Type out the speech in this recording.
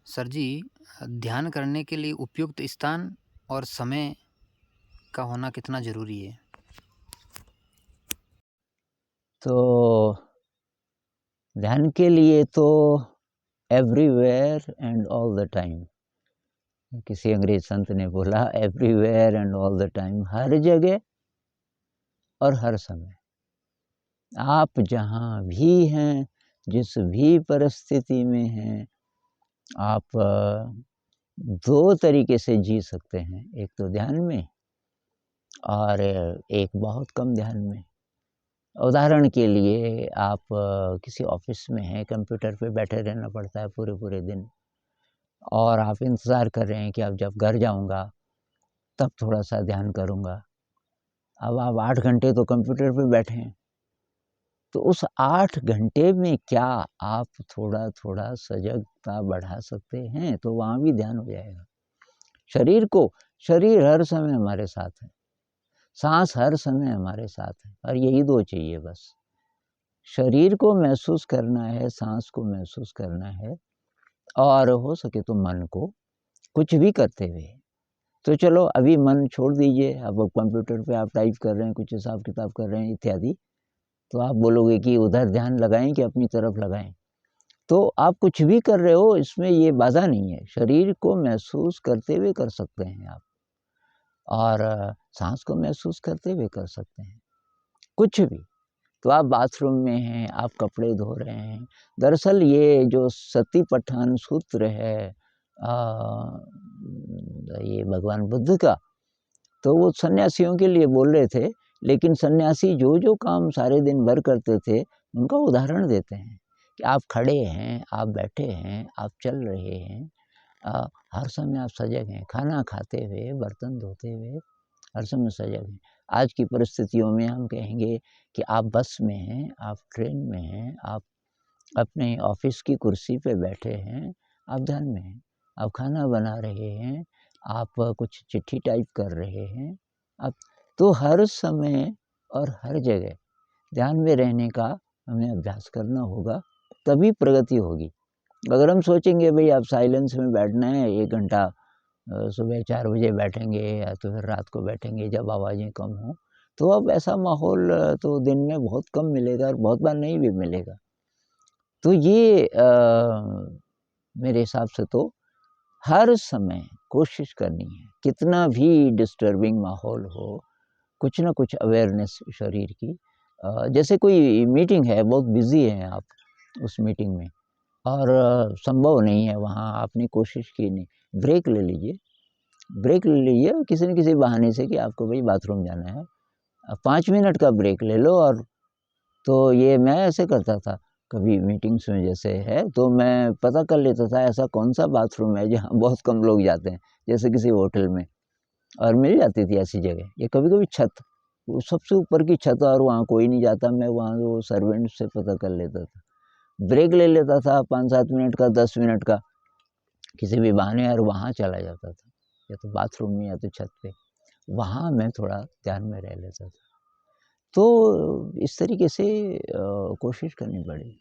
Sir जी, ध्यान करने के लिए उपयुक्त स्थान और समय का होना कितना ज़रूरी है? तो ध्यान के लिए तो everywhere and all the time, किसी अंग्रेज संत ने बोला everywhere and all the time, हर जगह और हर समय। आप जहाँ भी हैं, जिस भी परिस्थिति में हैं, आप दो तरीके से जी सकते हैं, एक तो ध्यान में और एक बहुत कम ध्यान में। उदाहरण के लिए आप किसी ऑफिस में हैं, कंप्यूटर पे बैठे रहना पड़ता है पूरे-पूरे दिन और आप इंतज़ार कर रहे हैं कि अब जब घर जाऊँगा, तब थोड़ा-सा ध्यान करूँगा। अब आप 8 घंटे तो कंप्यूटर पे बैठे हैं, तो उस 8 घंटे में क्या आप थोड़ा-थोड़ा सजगता बढ़ा सकते हैं? तो वहाँ भी ध्यान हो जाएगा। शरीर हर समय हमारे साथ है, साँस हर समय हमारे साथ है और यही 2 चाहिए बस। शरीर को महसूस करना है, साँस को महसूस करना है और हो सके तो मन को, कुछ भी करते हुए। तो चलो अभी मन छोड़ दीजिए, अब कंप्यूटर पे आप टाइप कर रहे हैं, कुछ हिसाब-किताब कर रहे हैं इत्यादि, तो आप बोलोगे कि उधर ध्यान लगाएँ कि अपनी तरफ लगाएँ? तो आप कुछ भी कर रहे हो, इसमें ये बाधा नहीं है, शरीर को महसूस करते हुए कर सकते हैं आप और साँस को महसूस करते हुए कर सकते हैं, कुछ भी। तो आप बाथरूम में हैं, आप कपड़े धो रहे हैं। दरअसल ये जो सतीपट्ठन सूत्र है ये भगवान बुद्ध का, तो वो सन्यासियों के लिए बोल रहे थे, लेकिन सन्यासी जो-जो काम सारे दिन भर करते थे, उनका उदाहरण देते हैं कि आप खड़े हैं, आप बैठे हैं, आप चल रहे हैं, हर समय आप सजग हैं, खाना खाते हुए, बर्तन धोते हुए, हर समय सजग हैं। आज की परिस्थितियों में हम कहेंगे कि आप बस में हैं, आप ट्रेन में हैं, आप अपने ऑफ़िस की कुर्सी पे बैठे हैं, आप ध्यान में हैं। आप खाना बना रहे हैं, आप कुछ चिट्ठी टाइप कर रहे हैं, आप तो हर समय और हर जगह ध्यान में रहने का हमें अभ्यास करना होगा, तभी प्रगति होगी। अगर हम सोचेंगे भई अब साइलेंस में बैठना है 1 घंटा सुबह 4 बजे बैठेंगे या तो फिर रात को बैठेंगे जब आवाज़ें कम हों, तो अब ऐसा माहौल तो दिन में बहुत कम मिलेगा और बहुत बार नहीं भी मिलेगा। तो ये मेरे हिसाब से तो हर समय कोशिश करनी है, कितना भी डिस्टर्बिंग माहौल हो, कुछ न कुछ अवेयरनेस शरीर की जैसे कोई मीटिंग है, बहुत बिज़ी हैं आप उस मीटिंग में और संभव नहीं है वहाँ आपने कोशिश की नहीं, ब्रेक ले लीजिए। ब्रेक ले लीजिए किसी न किसी बहाने से कि आपको भई बाथरूम जाना है। 5 मिनट का ब्रेक ले लो और तो ये मैं ऐसे करता था, कभी मीटिंग्स में जैसे है, तो मैं पता कर लेता था ऐसा कौन-सा बाथरूम है जहाँ बहुत कम लोग जाते हैं, जैसे किसी होटल में और मिल जाती थी ऐसी जगह। या कभी-कभी छत, वो सबसे ऊपर की छत और वहाँ कोई नहीं जाता, मैं वहाँ वो सर्वेंट से पता कर लेता था। ब्रेक ले लेता था 5-7 मिनट का, 10 मिनट का, किसी भी बहाने और वहाँ चला जाता था, या तो बाथरूम में या तो छत पे। वहाँ मैं थोड़ा ध्यान में रह लेता था। तो इस तरीके से कोशिश करनी पड़ेगी।